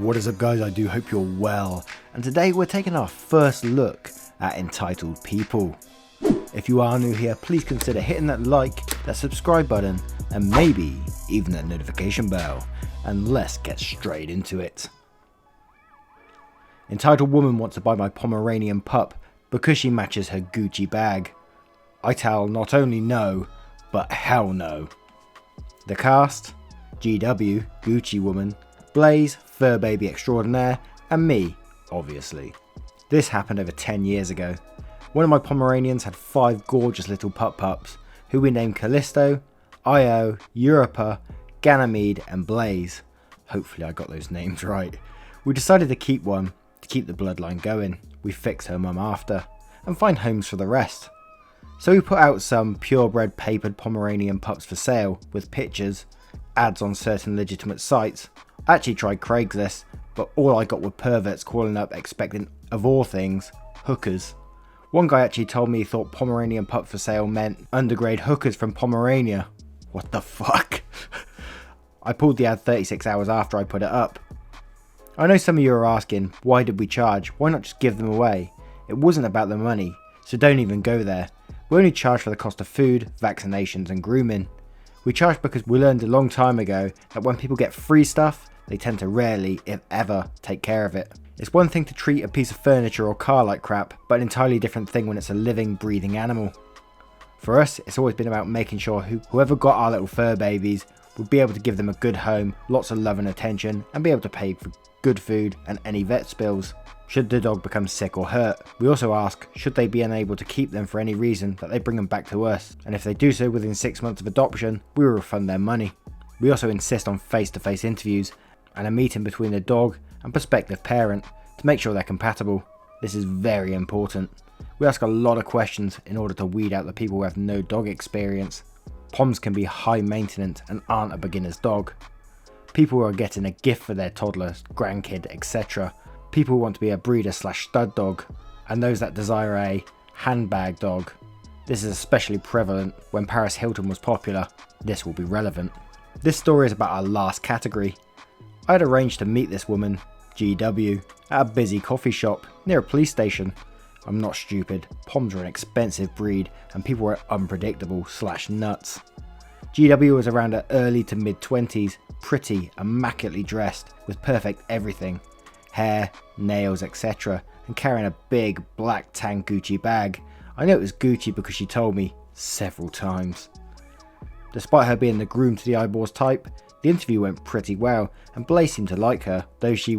What is up guys, I do hope you're well, and today we're taking our first look at Entitled People. If you are new here, please consider hitting that like, that subscribe button, and maybe even that notification bell, and let's get straight into it. Entitled woman wants to buy my Pomeranian pup because she matches her Gucci bag. I tell not only no, but hell no. The cast: GW, Gucci woman, Blaze, fur baby extraordinaire, and me, obviously. This happened over 10 years ago. One of my Pomeranians had 5 gorgeous little pups, who we named Callisto, Io, Europa, Ganymede, and Blaze. Hopefully I got those names right. We decided to keep one, to keep the bloodline going. We fixed her mum after, and find homes for the rest. So we put out some purebred papered Pomeranian pups for sale, with pictures, ads on certain legitimate sites. I actually tried Craigslist, but all I got were perverts calling up expecting, of all things, hookers. One guy actually told me he thought Pomeranian pup for sale meant undergrade hookers from Pomerania. What the fuck? I pulled the ad 36 hours after I put it up. I know some of you are asking, why did we charge? Why not just give them away? It wasn't about the money, so don't even go there. We only charge for the cost of food, vaccinations and grooming. We charge because we learned a long time ago that when people get free stuff, they tend to rarely, if ever, take care of it. It's one thing to treat a piece of furniture or car like crap, but an entirely different thing when it's a living, breathing animal. For us, it's always been about making sure whoever got our little fur babies would be able to give them a good home, lots of love and attention, and be able to pay for good food and any vet bills. Should the dog become sick or hurt, we also ask, should they be unable to keep them for any reason, that they bring them back to us, and if they do so within 6 months of adoption, we will refund their money. We also insist on face-to-face interviews, and a meeting between the dog and prospective parent to make sure they're compatible. This is very important. We ask a lot of questions in order to weed out the people who have no dog experience. Poms can be high maintenance and aren't a beginner's dog. People who are getting a gift for their toddler, grandkid, etc. People who want to be a breeder/stud dog, and those that desire a handbag dog. This is especially prevalent when Paris Hilton was popular. This will be relevant. This story is about our last category. I had arranged to meet this woman, GW, at a busy coffee shop near a police station. I'm not stupid, Poms are an expensive breed and people were unpredictable/nuts. GW was around her early to mid 20s, pretty, immaculately dressed, with perfect everything. Hair, nails, etc. and carrying a big black tan Gucci bag. I know it was Gucci because she told me several times. Despite her being the groom to the eyeballs type, the interview went pretty well and Blaze seemed to like her, though she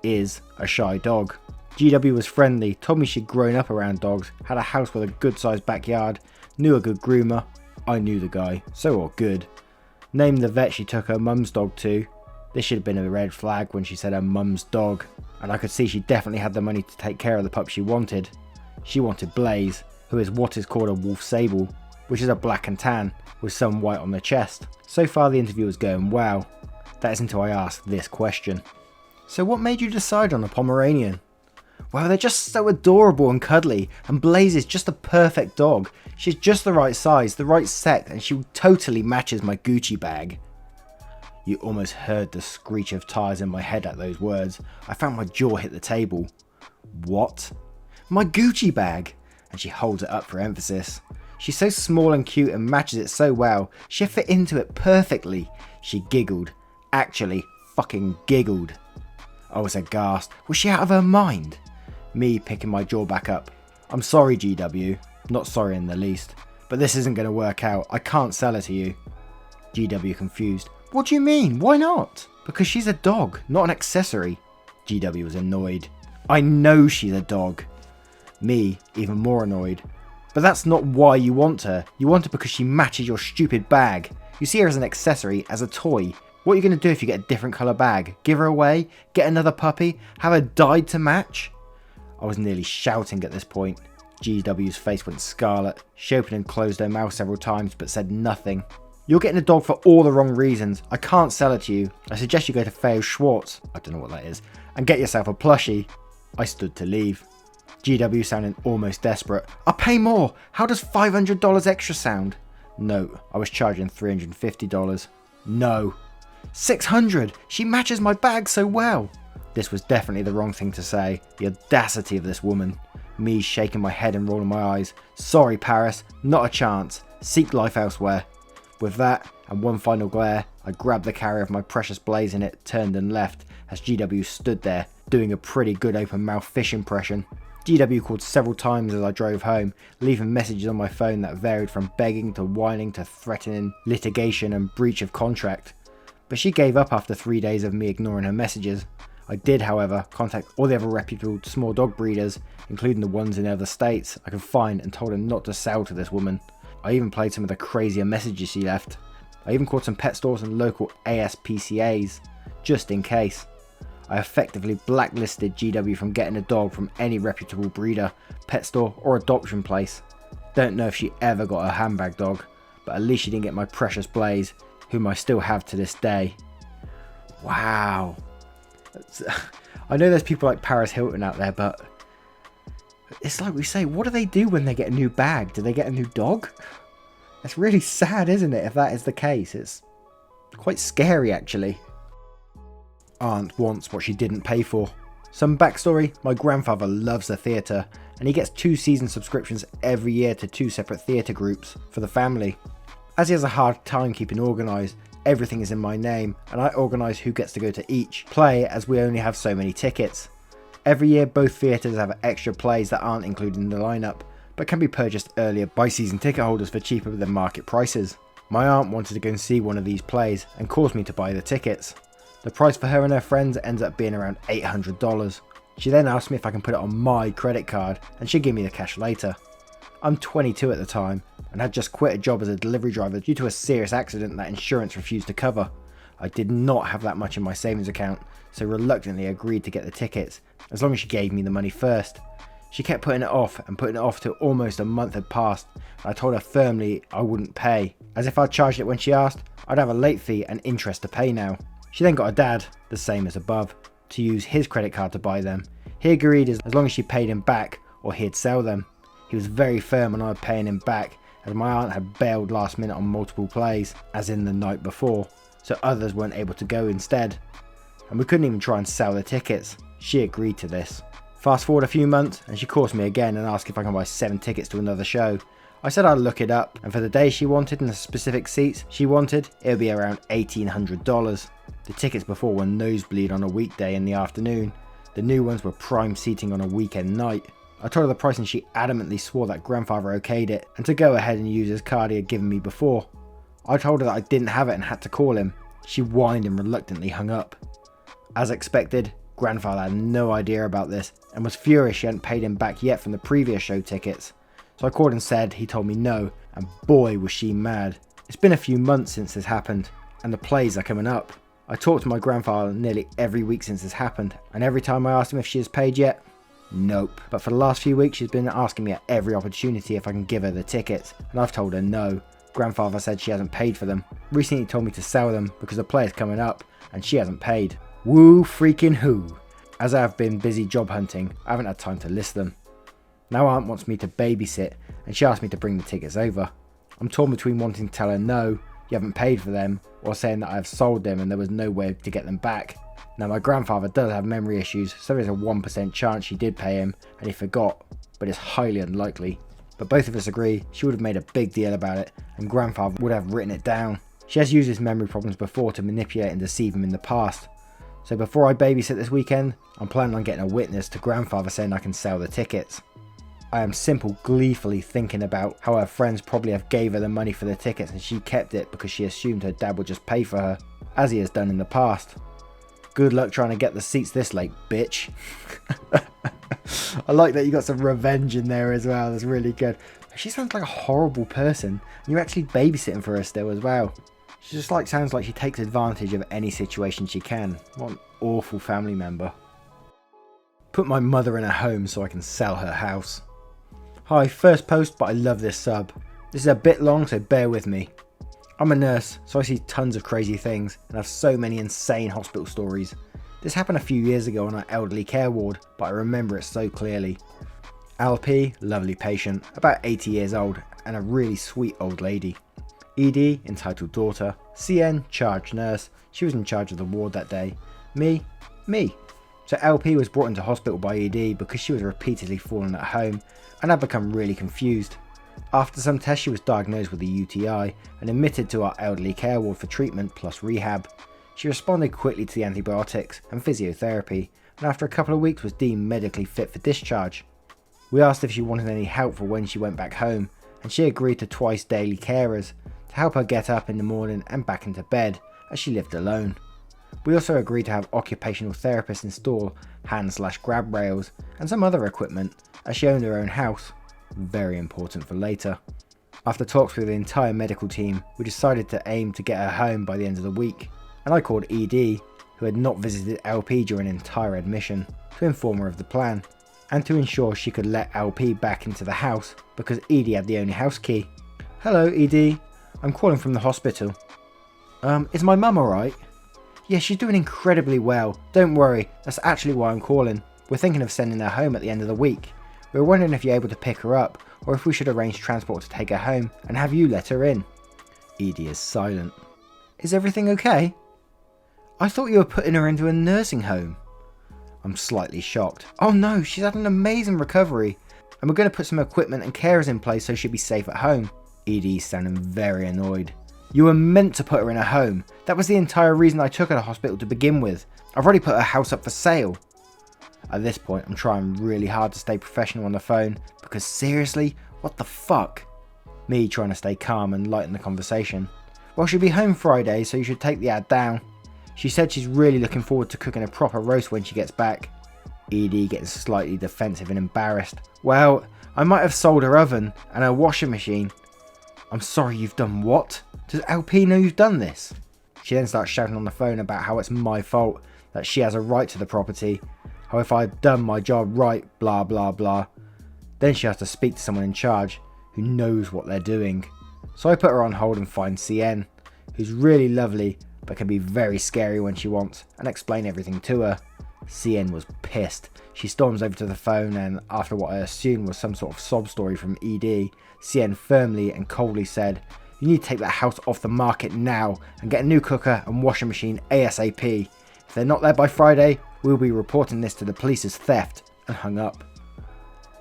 is a shy dog. GW was friendly, told me she'd grown up around dogs, had a house with a good sized backyard, knew a good groomer. I knew the guy, so all good. Named the vet she took her mum's dog to. This should have been a red flag when she said her mum's dog, and I could see she definitely had the money to take care of the pup she wanted. She wanted Blaze, who is what is called a wolf sable, which is a black and tan with some white on the chest. So far the interview was going well. That is until I asked this question. So what made you decide on a Pomeranian? Well, they're just so adorable and cuddly, and Blaze is just the perfect dog. She's just the right size, the right sex, and she totally matches my Gucci bag. You almost heard the screech of tires in my head at those words. I found my jaw hit the table. What? My Gucci bag! And she holds it up for emphasis. She's so small and cute and matches it so well. She'll fit into it perfectly. She giggled. Actually, fucking giggled. I was aghast. Was she out of her mind? Me picking my jaw back up. I'm sorry, GW. Not sorry in the least. But this isn't going to work out. I can't sell her to you. GW confused. What do you mean? Why not? Because she's a dog, not an accessory. GW was annoyed. I know she's a dog. Me, even more annoyed. But that's not why you want her. You want her because she matches your stupid bag. You see her as an accessory, as a toy. What are you going to do if you get a different colour bag? Give her away? Get another puppy? Have her dyed to match? I was nearly shouting at this point. GW's face went scarlet. She opened and closed her mouth several times but said nothing. You're getting a dog for all the wrong reasons. I can't sell it to you. I suggest you go to Theo Schwartz, I don't know what that is, and get yourself a plushie. I stood to leave. GW sounding almost desperate. I'll pay more. How does $500 extra sound? No, I was charging $350. No. $600. She matches my bag so well. This was definitely the wrong thing to say. The audacity of this woman. Me shaking my head and rolling my eyes. Sorry Paris, not a chance. Seek life elsewhere. With that, and one final glare, I grabbed the carrier of my precious blaze in it, turned and left, as GW stood there, doing a pretty good open mouth fish impression. GW called several times as I drove home, leaving messages on my phone that varied from begging to whining to threatening litigation and breach of contract. But she gave up after 3 days of me ignoring her messages. I did, however, contact all the other reputable small dog breeders, including the ones in other states I could find, and told them not to sell to this woman. I even played some of the crazier messages she left. I even called some pet stores and local ASPCAs, just in case. I effectively blacklisted GW from getting a dog from any reputable breeder, pet store or adoption place. Don't know if she ever got a handbag dog, but at least she didn't get my precious Blaze, whom I still have to this day. Wow. I know there's people like Paris Hilton out there, but it's like we say, what do they do when they get a new bag? Do they get a new dog? It's really sad, isn't it, if that is the case? It's quite scary, actually. Aunt wants what she didn't pay for. Some backstory: my grandfather loves the theatre, and he gets 2 season subscriptions every year to 2 separate theatre groups for the family. As he has a hard time keeping organised, everything is in my name, and I organise who gets to go to each play, as we only have so many tickets. Every year both theatres have extra plays that aren't included in the lineup, but can be purchased earlier by season ticket holders for cheaper than market prices. My aunt wanted to go and see one of these plays and caused me to buy the tickets. The price for her and her friends ends up being around $800. She then asked me if I can put it on my credit card, and she'd give me the cash later. I'm 22 at the time and had just quit a job as a delivery driver due to a serious accident that insurance refused to cover. I did not have that much in my savings account, so reluctantly agreed to get the tickets, as long as she gave me the money first. She kept putting it off till almost a month had passed, and I told her firmly I wouldn't pay, as if I'd charged it when she asked, I'd have a late fee and interest to pay now. She then got her dad, the same as above, to use his credit card to buy them. He agreed as long as she paid him back or he'd sell them. He was very firm on I paying him back, as my aunt had bailed last minute on multiple plays, as in the night before, so others weren't able to go instead. And we couldn't even try and sell the tickets. She agreed to this. Fast forward a few months and she calls me again and asks if I can buy 7 tickets to another show. I said I'd look it up, and for the day she wanted and the specific seats she wanted, it would be around $1,800. The tickets before were nosebleed on a weekday in the afternoon. The new ones were prime seating on a weekend night. I told her the price and she adamantly swore that grandfather okayed it and to go ahead and use his card he had given me before. I told her that I didn't have it and had to call him. She whined and reluctantly hung up. As expected, grandfather had no idea about this and was furious she hadn't paid him back yet from the previous show tickets. So I called and said he told me no, and boy was she mad. It's been a few months since this happened, and the plays are coming up. I talked to my grandfather nearly every week since this happened, and every time I asked him if she has paid yet, nope. But for the last few weeks she's been asking me at every opportunity if I can give her the tickets, and I've told her no. Grandfather said she hasn't paid for them. Recently he told me to sell them because the play is coming up, and she hasn't paid. Woo freaking who. As I have been busy job hunting, I haven't had time to list them. Now aunt wants me to babysit, and she asked me to bring the tickets over. I'm torn between wanting to tell her no, you haven't paid for them, or saying that I have sold them and there was no way to get them back. Now my grandfather does have memory issues, so there's a 1% chance she did pay him and he forgot, but it's highly unlikely. But both of us agree she would have made a big deal about it, and grandfather would have written it down. She has used his memory problems before to manipulate and deceive him in the past. So before I babysit this weekend, I'm planning on getting a witness to grandfather saying I can sell the tickets. I am gleefully thinking about how her friends probably have gave her the money for the tickets and she kept it because she assumed her dad would just pay for her, as he has done in the past. Good luck trying to get the seats this late, bitch. I like that you got some revenge in there as well, that's really good. She sounds like a horrible person, and you're actually babysitting for her still as well. She just sounds like she takes advantage of any situation she can. What an awful family member. Put my mother in a home so I can sell her house. Hi, first post, but I love this sub. This is a bit long, so bear with me. I'm a nurse, so I see tons of crazy things and have so many insane hospital stories. This happened a few years ago on our elderly care ward, but I remember it so clearly. LP, lovely patient, about 80 years old, and a really sweet old lady. ED, entitled daughter. CN, charge nurse, she was in charge of the ward that day. Me. So LP was brought into hospital by ED because she was repeatedly falling at home and had become really confused. After some tests, she was diagnosed with a UTI and admitted to our elderly care ward for treatment plus rehab. She responded quickly to the antibiotics and physiotherapy, and after a couple of weeks was deemed medically fit for discharge. We asked if she wanted any help for when she went back home, and she agreed to twice daily carers to help her get up in the morning and back into bed as she lived alone. We also agreed to have occupational therapists install hand/grab rails and some other equipment as she owned her own house, very important for later. After talks with the entire medical team, we decided to aim to get her home by the end of the week, and I called ED, who had not visited LP during entire admission, to inform her of the plan, and to ensure she could let LP back into the house because ED had the only house key. "Hello ED, I'm calling from the hospital. Is my mum alright?" "Yeah, she's doing incredibly well. Don't worry, that's actually why I'm calling. We're thinking of sending her home at the end of the week. We were wondering if you're able to pick her up, or if we should arrange transport to take her home and have you let her in." ED is silent. "Is everything okay? I thought you were putting her into a nursing home." I'm slightly shocked. "Oh no, she's had an amazing recovery, and we're going to put some equipment and carers in place so she'll be safe at home." ED sounding very annoyed. "You were meant to put her in a home. That was the entire reason I took her to hospital to begin with. I've already put her house up for sale." At this point, I'm trying really hard to stay professional on the phone because seriously, what the fuck? Me trying to stay calm and lighten the conversation. "Well, she'll be home Friday, so you should take the ad down. She said she's really looking forward to cooking a proper roast when she gets back." ED getting slightly defensive and embarrassed. "Well, I might have sold her oven and her washing machine." "I'm sorry, you've done what? Does LP know you've done this?" She then starts shouting on the phone about how it's my fault, that she has a right to the property, how if I'd done my job right, blah blah blah. Then she has to speak to someone in charge who knows what they're doing. So I put her on hold and find CN, who's really lovely but can be very scary when she wants, and explain everything to her. CN was pissed. She storms over to the phone and, after what I assumed was some sort of sob story from ED, CN firmly and coldly said, "You need to take that house off the market now and get a new cooker and washing machine ASAP. If they're not there by Friday, we'll be reporting this to the police as theft," and hung up.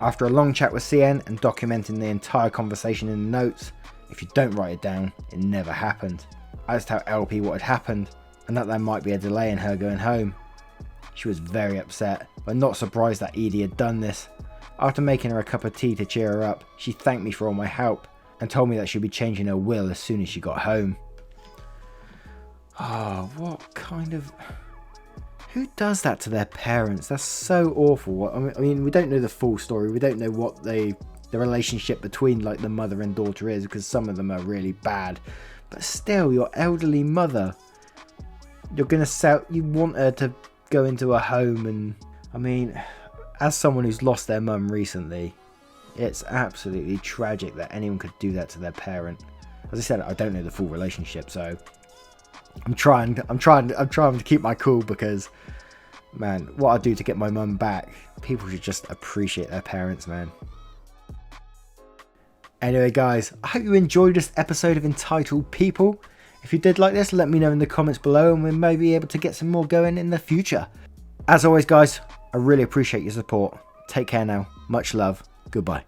After a long chat with CN and documenting the entire conversation in the notes, if you don't write it down, it never happened. I just tell LP what had happened and that there might be a delay in her going home. She was very upset, but not surprised that ED had done this. After making her a cup of tea to cheer her up, she thanked me for all my help and told me that she'd be changing her will as soon as she got home. Oh, what kind of... Who does that to their parents? That's so awful. I mean, we don't know the full story. We don't know what the relationship between like the mother and daughter is, because some of them are really bad. But still, your elderly mother, you're gonna sell. You want her to go into a home, and I mean, as someone who's lost their mum recently, it's absolutely tragic that anyone could do that to their parent. As I said, I don't know the full relationship, so I'm trying to keep my cool because, man, what I do to get my mum back, people should just appreciate their parents, man. Anyway guys, I hope you enjoyed this episode of Entitled People. If you did like this, let me know in the comments below and we may be able to get some more going in the future. As always guys, I really appreciate your support. Take care now. Much love. Goodbye.